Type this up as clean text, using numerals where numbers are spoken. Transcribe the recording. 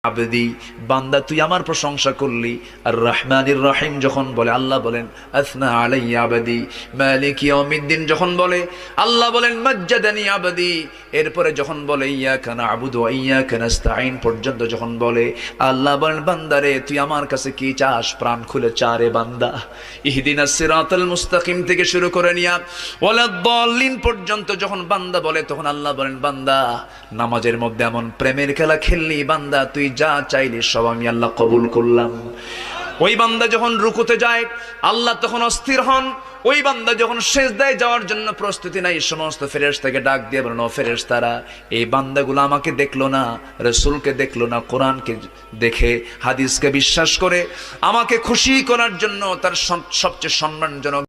আবদি, বান্দা তুই আমার প্রশংসা করলি। আর রহমানির রহিম যখন বলে আল্লাহ বলেন আসনা আলাইয়া আবদি। মালিক ইয়াউমিদ্দিন যখন বলে আল্লাহ বলেন মাজ্জাদানি আবদি। এরপরে যখন বলে ইয়াকা না'বুদু ওয়া ইয়াকা নাস্তাঈন পর্যন্ত যখন বলে আল্লাহ বলেন বান্দারে তুই আমার কাছে কি চাস, প্রাণ খুলে চা রে বান্দা। ইহদিনাস সিরাতাল মুস্তাকিম থেকে শুরু করে নিয়া ওয়ালাদ-দাল্লিন পর্যন্ত যখন বান্দা বলে তখন আল্লাহ বলেন বান্দা নামাজের মধ্যে এমন প্রেমের খেলা খেললি বান্দা, তুই যা চাইলি সব আমি আল্লাহ কবুল করলাম। ওই বান্দা যখন রুকুতে যায় আল্লাহ তখন অস্থির হন। ওই বান্দা যখন সিজদায় যাওয়ার জন্য প্রস্তুতি নাই সমস্ত ফেরেশতাকে ডাক দিয়ে বলেন ও ফেরেশতারা, এই বান্দাগুলো আমাকে দেখলো না, রাসূলকে দেখলো না, কোরআনকে দেখে হাদিসকে বিশ্বাস করে আমাকে খুশি করার জন্য তার সবচেয়ে সম্মানজনক